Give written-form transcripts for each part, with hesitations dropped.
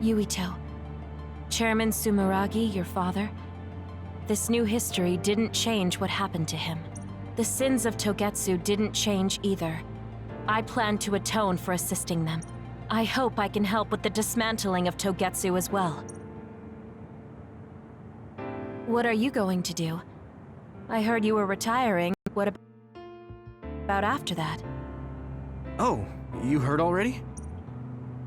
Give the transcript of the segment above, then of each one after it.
Yuito. Chairman Sumeragi, your father. This new history didn't change what happened to him. The sins of Togetsu didn't change either. I plan to atone for assisting them. I hope I can help with the dismantling of Togetsu as well. What are you going to do? I heard you were retiring. What about after that? Oh, you heard already?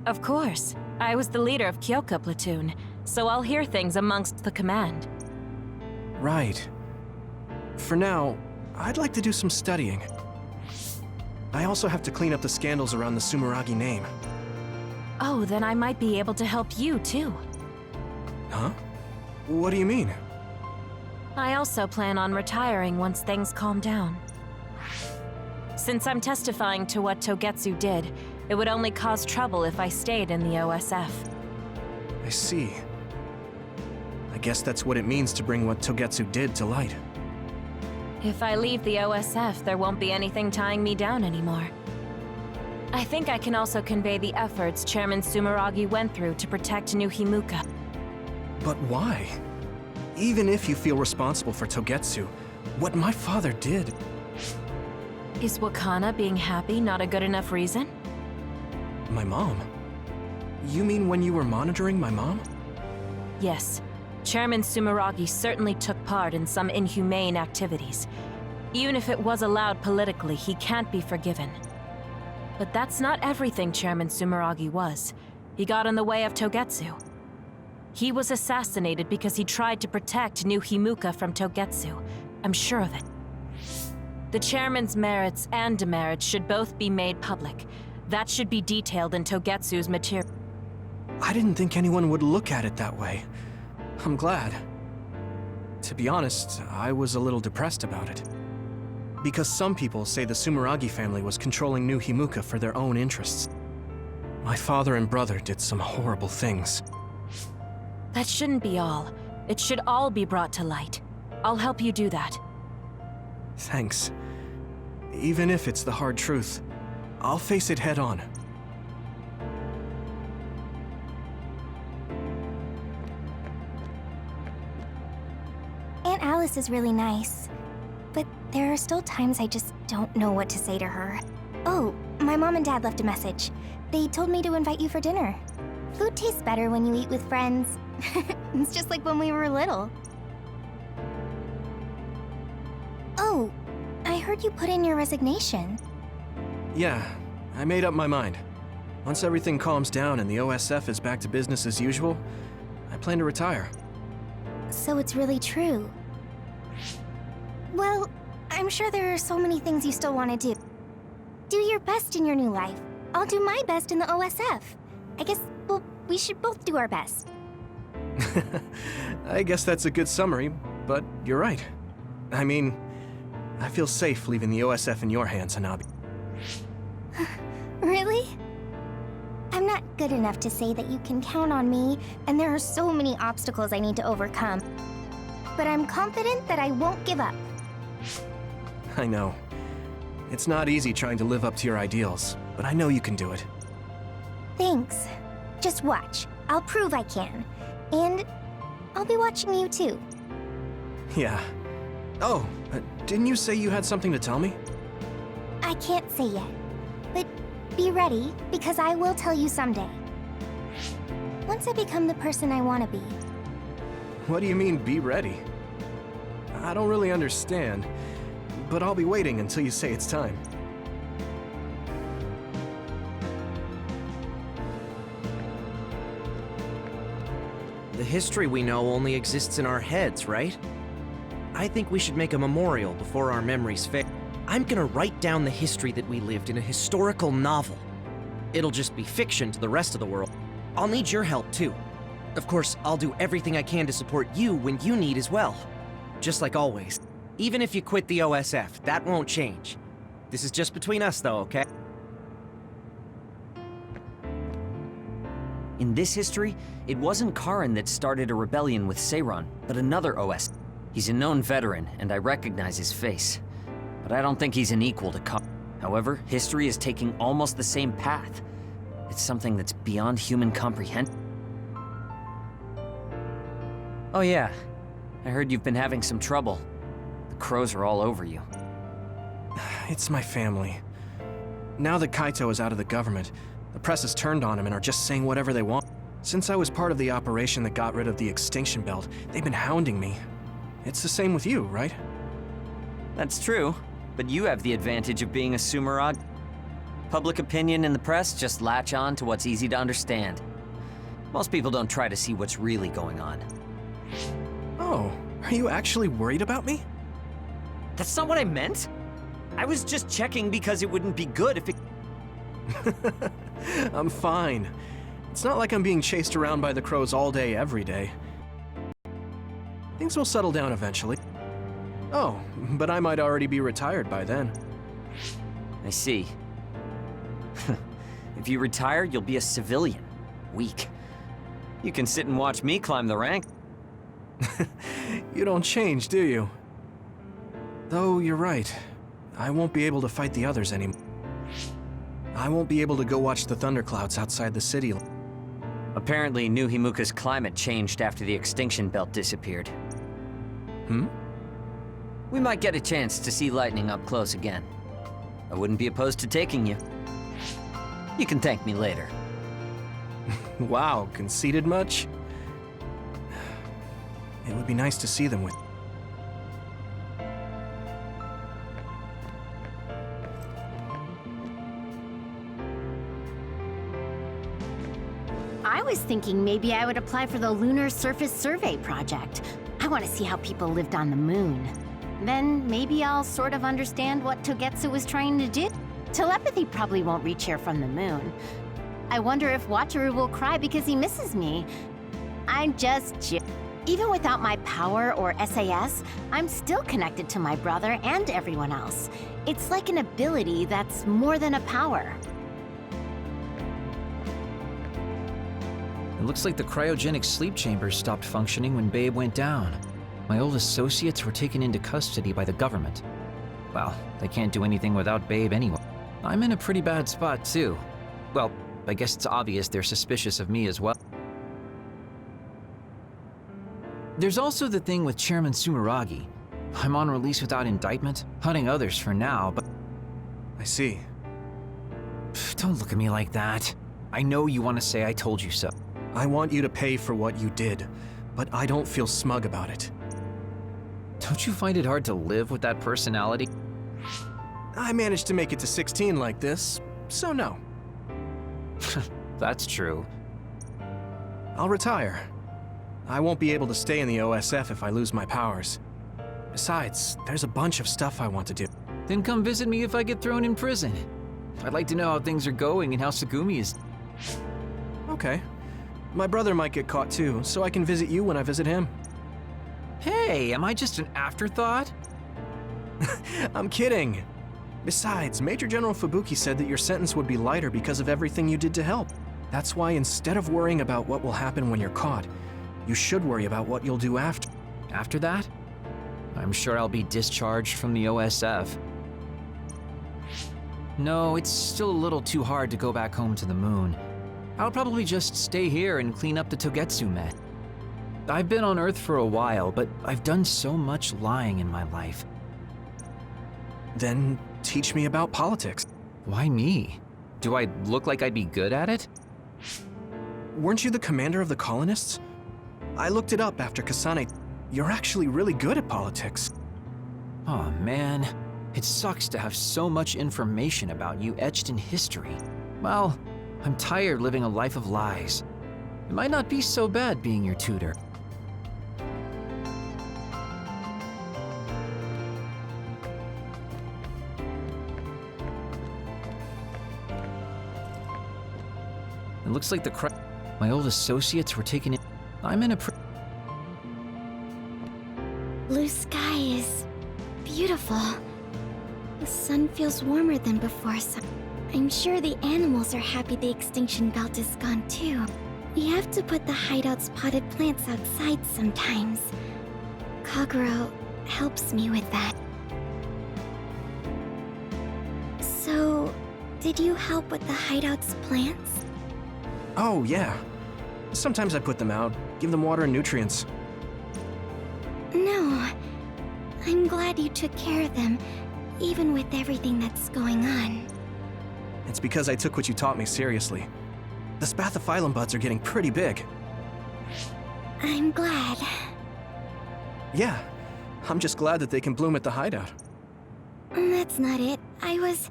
Of course. I was the leader of Kyoka platoon, so I'll hear things amongst the command. Right. For now, I'd like to do some studying. I also have to clean up the scandals around the Sumeragi name. Oh, then I might be able to help you, too. Huh? What do you mean? I also plan on retiring once things calm down. Since I'm testifying to what Togetsu did, it would only cause trouble if I stayed in the OSF. I see. I guess that's what it means to bring what Togetsu did to light. If I leave the OSF, there won't be anything tying me down anymore. I think I can also convey the efforts Chairman Sumeragi went through to protect New Himuka. But why? Even if you feel responsible for Togetsu, what my father did... Is Wakana being happy not a good enough reason? My mom? You mean when you were monitoring my mom? Yes. Chairman Sumeragi certainly took part in some inhumane activities. Even if it was allowed politically, he can't be forgiven. But that's not everything Chairman Sumeragi was. He got in the way of Togetsu. He was assassinated because he tried to protect New Himuka from Togetsu. I'm sure of it. The chairman's merits and demerits should both be made public. That should be detailed in Togetsu's material. I didn't think anyone would look at it that way. I'm glad. To be honest, I was a little depressed about it. Because some people say the Sumeragi family was controlling New Himuka for their own interests. My father and brother did some horrible things. That shouldn't be all. It should all be brought to light. I'll help you do that. Thanks. Even if it's the hard truth, I'll face it head on. Aunt Alice is really nice, but there are still times I just don't know what to say to her. Oh, my mom and dad left a message. They told me to invite you for dinner. Food tastes better when you eat with friends. It's just like when we were little. Oh, I heard you put in your resignation. Yeah, I made up my mind. Once everything calms down and the OSF is back to business as usual, I plan to retire. So it's really true. Well, I'm sure there are so many things you still want to do. Do your best in your new life. I'll do my best in the OSF. I guess, well, we should both do our best. I guess that's a good summary, but you're right. I mean, I feel safe leaving the OSF in your hands, Hanabi. Really? I'm not good enough to say that you can count on me, and there are so many obstacles I need to overcome. But I'm confident that I won't give up. I know. It's not easy trying to live up to your ideals, but I know you can do it. Thanks. Just watch. I'll prove I can. And I'll be watching you too. Yeah. Oh, didn't you say you had something to tell me? I can't say yet, but be ready, because I will tell you someday. Once I become the person I want to be. What do you mean, be ready? I don't really understand, but I'll be waiting until you say it's time. The history we know only exists in our heads, right? I think we should make a memorial before our memories fade. I'm gonna write down the history that we lived in a historical novel. It'll just be fiction to the rest of the world. I'll need your help, too. Of course, I'll do everything I can to support you when you need as well. Just like always. Even if you quit the OSF, that won't change. This is just between us, though, okay? In this history, it wasn't Karin that started a rebellion with Seiran, but another OS. He's a known veteran, and I recognize his face. But I don't think he's an equal to Karin. However, history is taking almost the same path. It's something that's beyond human comprehension. Oh yeah, I heard you've been having some trouble. The crows are all over you. It's my family. Now that Kaito is out of the government, the press has turned on him and are just saying whatever they want. Since I was part of the operation that got rid of the extinction belt, they've been hounding me. It's the same with you, right? That's true, but you have the advantage of being a Sumeragi. Public opinion and the press just latch on to what's easy to understand. Most people don't try to see what's really going on. Oh, are you actually worried about me? That's not what I meant. I was just checking because it wouldn't be good if it... I'm fine. It's not like I'm being chased around by the crows all day, every day. Things will settle down eventually. Oh, but I might already be retired by then. I see. If you retire, you'll be a civilian. Weak. You can sit and watch me climb the rank. You don't change, do you? Though you're right. I won't be able to fight the others anymore. I won't be able to go watch the thunderclouds outside the city. Apparently, New Himuka's climate changed after the extinction belt disappeared. Hmm? We might get a chance to see lightning up close again. I wouldn't be opposed to taking you. You can thank me later. Wow, conceited much? It would be nice to see them with... I was thinking maybe I would apply for the Lunar Surface Survey project. I want to see how people lived on the moon. Then maybe I'll sort of understand what Togetsu was trying to do. Telepathy probably won't reach here from the moon. I wonder if Wataru will cry because he misses me. I'm just Even without my power or SAS, I'm still connected to my brother and everyone else. It's like an ability that's more than a power. It looks like the cryogenic sleep chambers stopped functioning when Babe went down. My old associates were taken into custody by the government. Well, they can't do anything without Babe anyway. I'm in a pretty bad spot, too. Well, I guess it's obvious they're suspicious of me as well. There's also the thing with Chairman Sumeragi. I'm on release without indictment, hunting others for now, but... I see. Don't look at me like that. I know you want to say I told you so. I want you to pay for what you did, but I don't feel smug about it. Don't you find it hard to live with that personality? I managed to make it to 16 like this, so no. That's true. I'll retire. I won't be able to stay in the OSF if I lose my powers. Besides, there's a bunch of stuff I want to do. Then come visit me if I get thrown in prison. I'd like to know how things are going and how Tsugumi is. Okay. My brother might get caught too, so I can visit you when I visit him. Hey, am I just an afterthought? I'm kidding. Besides, Major General Fubuki said that your sentence would be lighter because of everything you did to help. That's why instead of worrying about what will happen when you're caught, you should worry about what you'll do after. After that? I'm sure I'll be discharged from the OSF. No, it's still a little too hard to go back home to the moon. I'll probably just stay here and clean up the Togetsu mess. I've been on Earth for a while, but I've done so much lying in my life. Then teach me about politics. Why me? Do I look like I'd be good at it? Weren't you the commander of the colonists? I looked it up after Kasane. You're actually really good at politics. Oh man, it sucks to have so much information about you etched in history. Well, I'm tired living a life of lies. It might not be so bad being your tutor. It looks like my old associates were taken in. I'm in a Blue sky is beautiful. The sun feels warmer than before, so I'm sure the animals are happy the extinction belt is gone too. We have to put the hideout's potted plants outside sometimes. Kaguro helps me with that. So, did you help with the hideout's plants? Oh, yeah. Sometimes I put them out, give them water and nutrients. No. I'm glad you took care of them, even with everything that's going on. It's because I took what you taught me seriously. The spathiphyllum buds are getting pretty big. I'm glad. Yeah, I'm just glad that they can bloom at the hideout. That's not it. I was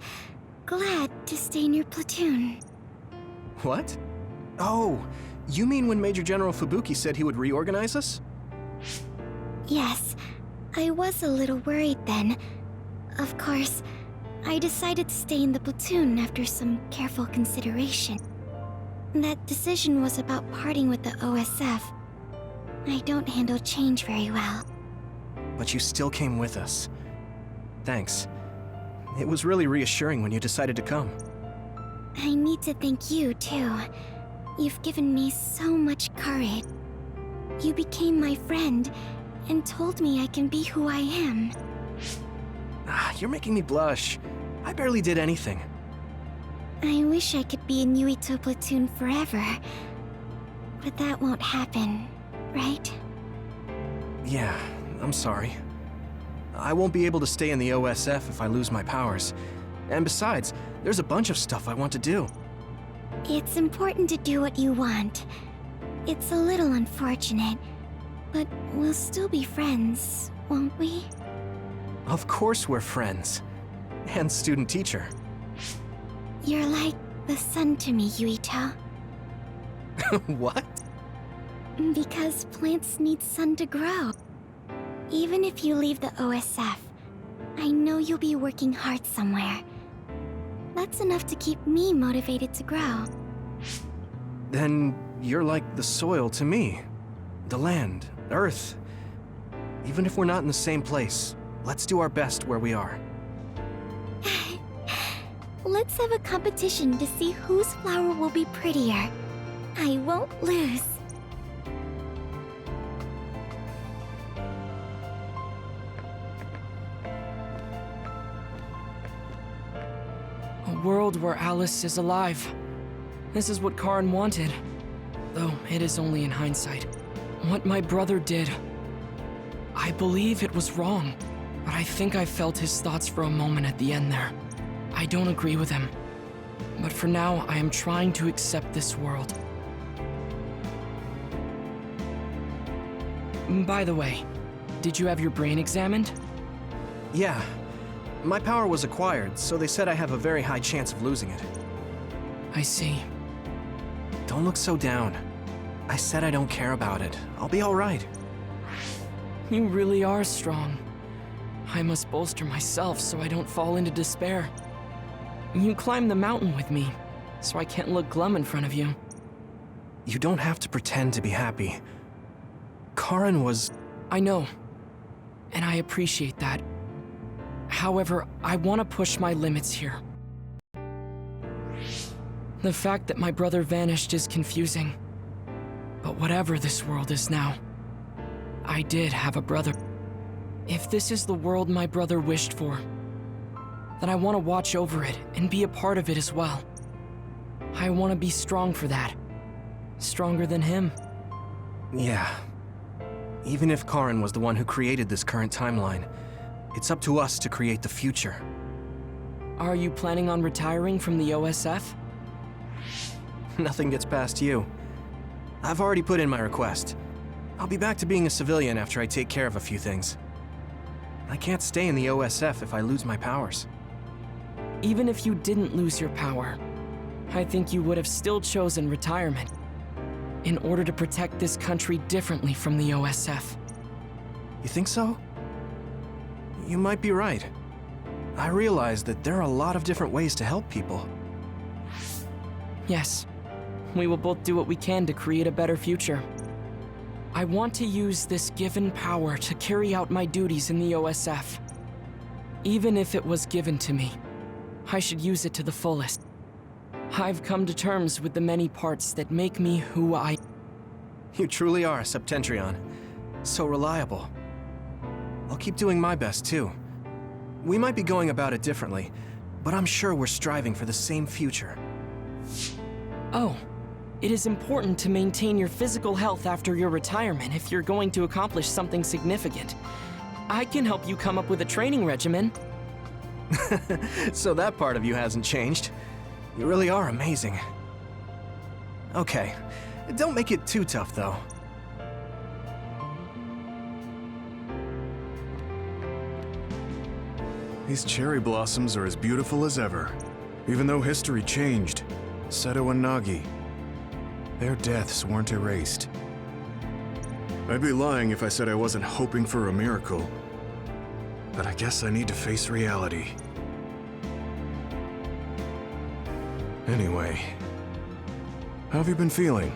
glad to stay in your platoon. What? Oh, you mean when Major General Fubuki said he would reorganize us? Yes, I was a little worried then. Of course, I decided to stay in the platoon after some careful consideration. That decision was about parting with the OSF. I don't handle change very well. But you still came with us. Thanks. It was really reassuring when you decided to come. I need to thank you, too. You've given me so much courage. You became my friend and told me I can be who I am. You're making me blush. I barely did anything. I wish I could be in Yuito platoon forever. But that won't happen, right? Yeah, I'm sorry. I won't be able to stay in the OSF if I lose my powers. And besides, there's a bunch of stuff I want to do. It's important to do what you want. It's a little unfortunate, but we'll still be friends, won't we? Of course we're friends. And student-teacher. You're like the sun to me, Yuito. What? Because plants need sun to grow. Even if you leave the OSF, I know you'll be working hard somewhere. That's enough to keep me motivated to grow. Then you're like the soil to me. The land, earth. Even if we're not in the same place, let's do our best where we are. Let's have a competition to see whose flower will be prettier. I won't lose. A world where Alice is alive. This is what Karin wanted. Though it is only in hindsight. What my brother did. I believe it was wrong, but I think I felt his thoughts for a moment at the end there. I don't agree with him. But for now, I am trying to accept this world. By the way, did you have your brain examined? Yeah. My power was acquired, so they said I have a very high chance of losing it. I see. Don't look so down. I said I don't care about it. I'll be alright. You really are strong. I must bolster myself so I don't fall into despair. You climbed the mountain with me, so I can't look glum in front of you. You don't have to pretend to be happy. Karin was... I know, and I appreciate that. However, I want to push my limits here. The fact that my brother vanished is confusing. But whatever this world is now, I did have a brother. If this is the world my brother wished for, then I want to watch over it and be a part of it as well. I want to be strong for that. Stronger than him. Yeah. Even if Karin was the one who created this current timeline, it's up to us to create the future. Are you planning on retiring from the OSF? Nothing gets past you. I've already put in my request. I'll be back to being a civilian after I take care of a few things. I can't stay in the OSF if I lose my powers. Even if you didn't lose your power, I think you would have still chosen retirement in order to protect this country differently from the OSF. You think so? You might be right. I realize that there are a lot of different ways to help people. Yes, we will both do what we can to create a better future. I want to use this given power to carry out my duties in the OSF. Even if it was given to me, I should use it to the fullest. I've come to terms with the many parts that make me who I... You truly are, Septentrion. So reliable. I'll keep doing my best, too. We might be going about it differently, but I'm sure we're striving for the same future. Oh, It is important to maintain your physical health after your retirement if you're going to accomplish something significant. I can help you come up with a training regimen. So that part of you hasn't changed. You really are amazing. Okay, don't make it too tough, though. These cherry blossoms are as beautiful as ever. Even though history changed, Seto and Nagi, their deaths weren't erased. I'd be lying if I said I wasn't hoping for a miracle. But I guess I need to face reality. Anyway, how have you been feeling?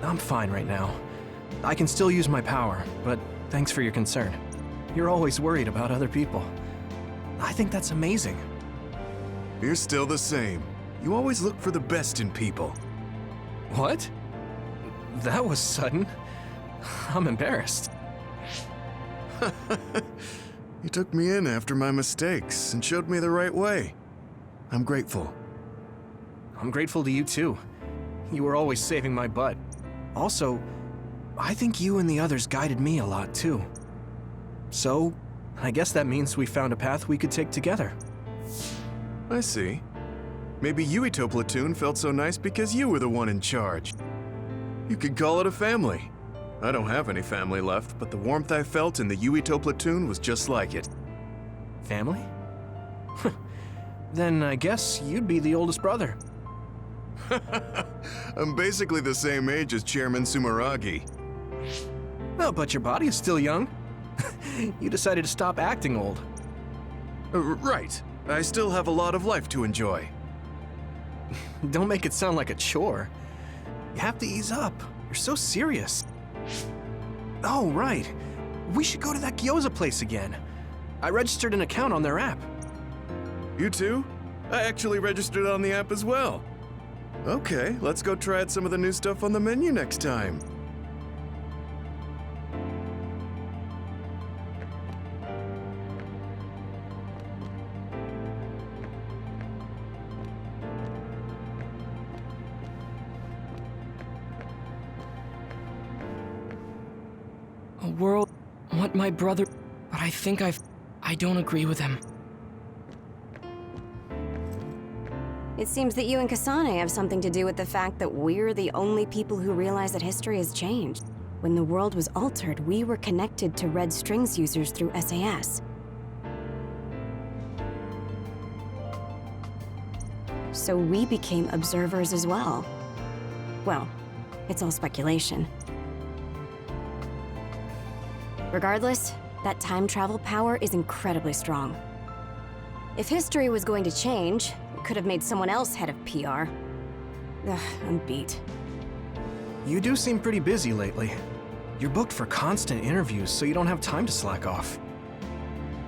I'm fine right now. I can still use my power, but thanks for your concern. You're always worried about other people. I think that's amazing. You're still the same. You always look for the best in people. What? That was sudden. I'm embarrassed. You took me in after my mistakes and showed me the right way. I'm grateful. I'm grateful to you too. You were always saving my butt. Also, I think you and the others guided me a lot too. So, I guess that means we found a path we could take together. I see. Maybe Yuito Platoon felt so nice because you were the one in charge. You could call it a family. I don't have any family left, but the warmth I felt in the Yuito Platoon was just like it. Family? Then I guess you'd be the oldest brother. I'm basically the same age as Chairman Sumeragi. Oh, but your body is still young. You decided to stop acting old. Right. I still have a lot of life to enjoy. Don't make it sound like a chore. You have to ease up. You're so serious. Oh, right. We should go to that gyoza place again. I registered an account on their app. You too? I actually registered on the app as well. Okay, let's go try out some of the new stuff on the menu next time. A world, what my brother, but I think I don't agree with him. It seems that you and Kasane have something to do with the fact that we're the only people who realize that history has changed. When the world was altered, we were connected to Red Strings users through SAS. So we became observers as well. Well, it's all speculation. Regardless, that time travel power is incredibly strong. If history was going to change, it could have made someone else head of PR. Ugh, I'm beat. You do seem pretty busy lately. You're booked for constant interviews, so you don't have time to slack off.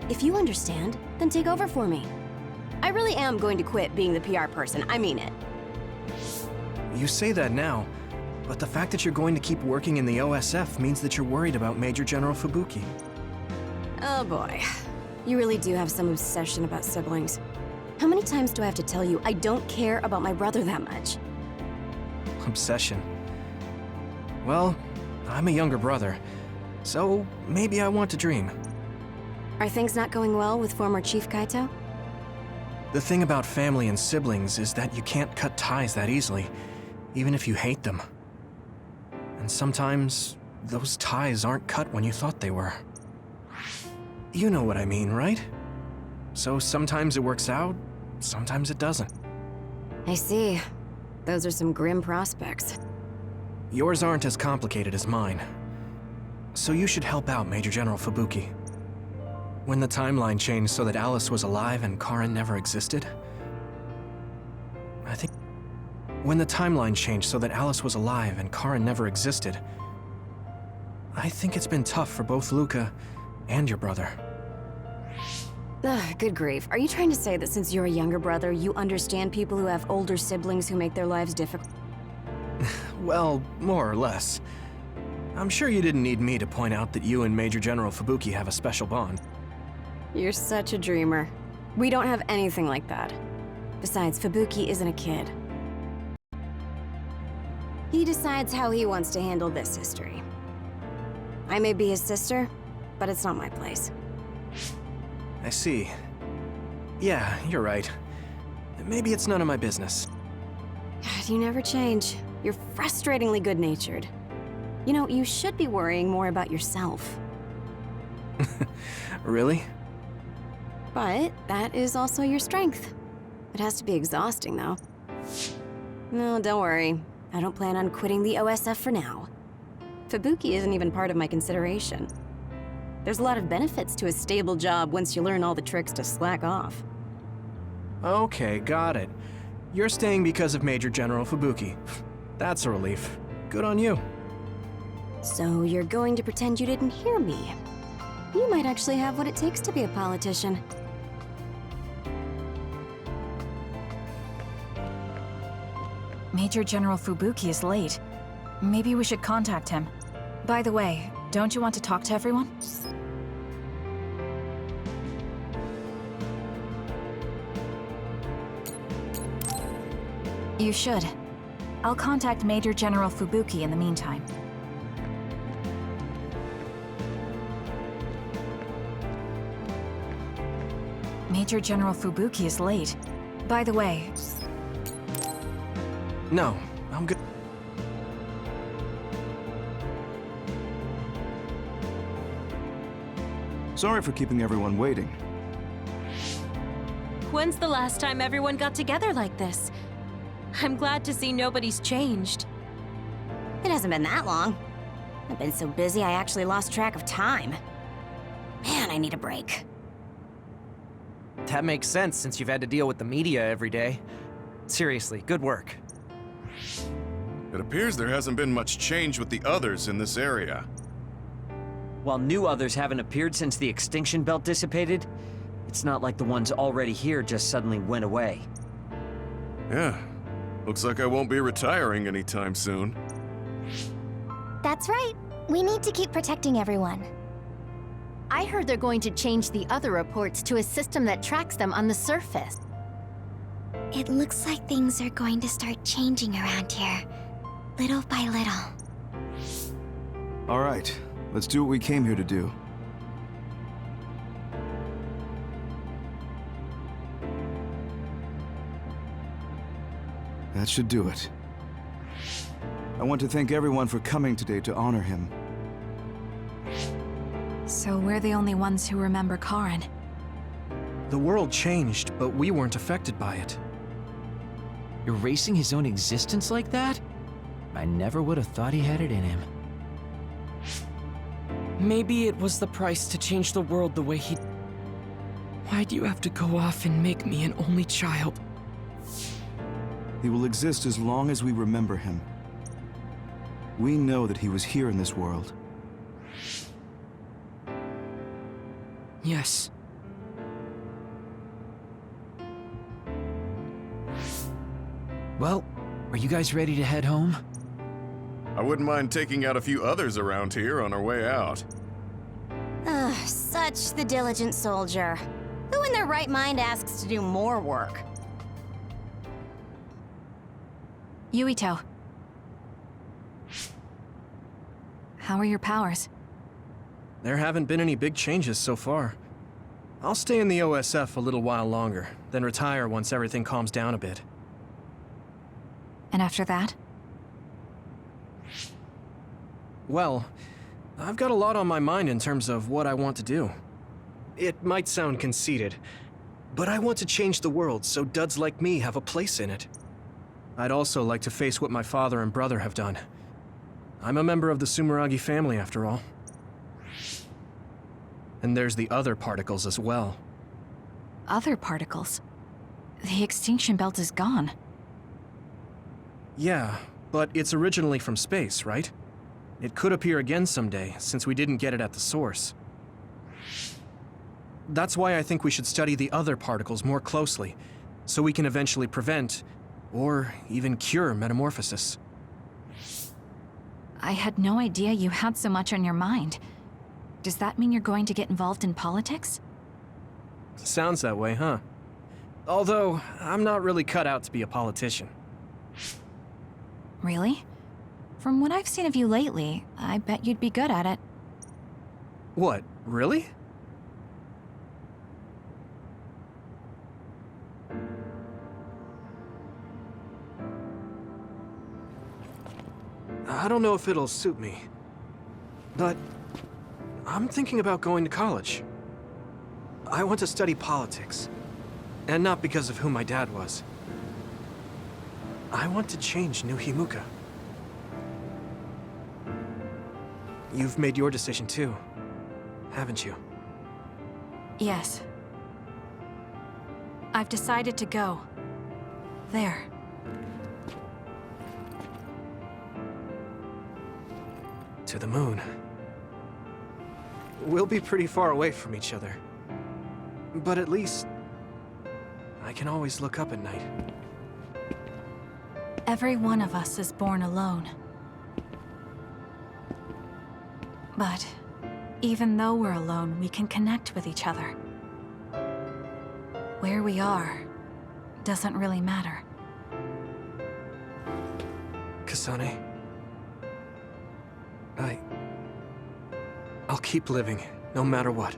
If you understand, then take over for me. I really am going to quit being the PR person, I mean it. You say that now, but the fact that you're going to keep working in the OSF means that you're worried about Major General Fubuki. Oh boy. You really do have some obsession about siblings. How many times do I have to tell you I don't care about my brother that much? Obsession. Well, I'm a younger brother, so maybe I want to dream. Are things not going well with former Chief Kaito? The thing about family and siblings is that you can't cut ties that easily, even if you hate them. And sometimes, those ties aren't cut when you thought they were. You know what I mean, right? So sometimes it works out, sometimes it doesn't. I see. Those are some grim prospects. Yours aren't as complicated as mine. So you should help out Major General Fubuki. When the timeline changed so that Alice was alive and Karin never existed, When the timeline changed so that Alice was alive and Karin never existed, I think it's been tough for both Luca and your brother. Ugh, good grief. Are you trying to say that since you're a younger brother, you understand people who have older siblings who make their lives difficult? Well, more or less. I'm sure you didn't need me to point out that you and Major General Fubuki have a special bond. You're such a dreamer. We don't have anything like that. Besides, Fubuki isn't a kid. He decides how he wants to handle this history. I may be his sister, but it's not my place. I see. Yeah, you're right. Maybe it's none of my business. God, you never change. You're frustratingly good-natured. You know, you should be worrying more about yourself. Really? But that is also your strength. It has to be exhausting, though. No, don't worry. I don't plan on quitting the OSF for now. Fubuki isn't even part of my consideration. There's a lot of benefits to a stable job once you learn all the tricks to slack off. Okay, got it. You're staying because of Major General Fubuki. That's a relief. Good on you. So you're going to pretend you didn't hear me. You might actually have what it takes to be a politician. Major General Fubuki is late. Maybe we should contact him. By the way, don't you want to talk to everyone? You should. I'll contact Major General Fubuki in the meantime. Major General Fubuki is late. By the way... No, I'm good. Sorry for keeping everyone waiting. When's the last time everyone got together like this? I'm glad to see nobody's changed. It hasn't been that long. I've been so busy I actually lost track of time. Man, I need a break. That makes sense since you've had to deal with the media every day. Seriously, good work. It appears there hasn't been much change with the others in this area. While new others haven't appeared since the extinction belt dissipated, it's not like the ones already here just suddenly went away. Yeah. Looks like I won't be retiring anytime soon. That's right. We need to keep protecting everyone. I heard they're going to change the other reports to a system that tracks them on the surface. It looks like things are going to start changing around here, little by little. All right, let's do what we came here to do. That should do it. I want to thank everyone for coming today to honor him. So we're the only ones who remember Karen. The world changed, but we weren't affected by it. Erasing his own existence like that? I never would have thought he had it in him. Maybe it was the price to change the world the way he... Why'd you have to go off and make me an only child? He will exist as long as we remember him. We know that he was here in this world. Yes. Well, are you guys ready to head home? I wouldn't mind taking out a few others around here on our way out. Such the diligent soldier. Who in their right mind asks to do more work? Yuito. How are your powers? There haven't been any big changes so far. I'll stay in the OSF a little while longer, then retire once everything calms down a bit. And after that? Well, I've got a lot on my mind in terms of what I want to do. It might sound conceited, but I want to change the world so duds like me have a place in it. I'd also like to face what my father and brother have done. I'm a member of the Sumeragi family, after all. And there's the other particles as well. Other particles? The extinction belt is gone. Yeah, but it's originally from space, right? It could appear again someday, since we didn't get it at the source. That's why I think we should study the other particles more closely, so we can eventually prevent, or even cure metamorphosis. I had no idea you had so much on your mind. Does that mean you're going to get involved in politics? Sounds that way, huh? Although, I'm not really cut out to be a politician. Really? From what I've seen of you lately, I bet you'd be good at it. What, really? I don't know if it'll suit me, but I'm thinking about going to college. I want to study politics, and not because of who my dad was. I want to change New Himuka. You've made your decision too, haven't you? Yes. I've decided to go. There. To the moon. We'll be pretty far away from each other. But at least, I can always look up at night. Every one of us is born alone. But even though we're alone, we can connect with each other. Where we are doesn't really matter. Kasane, I'll keep living, no matter what.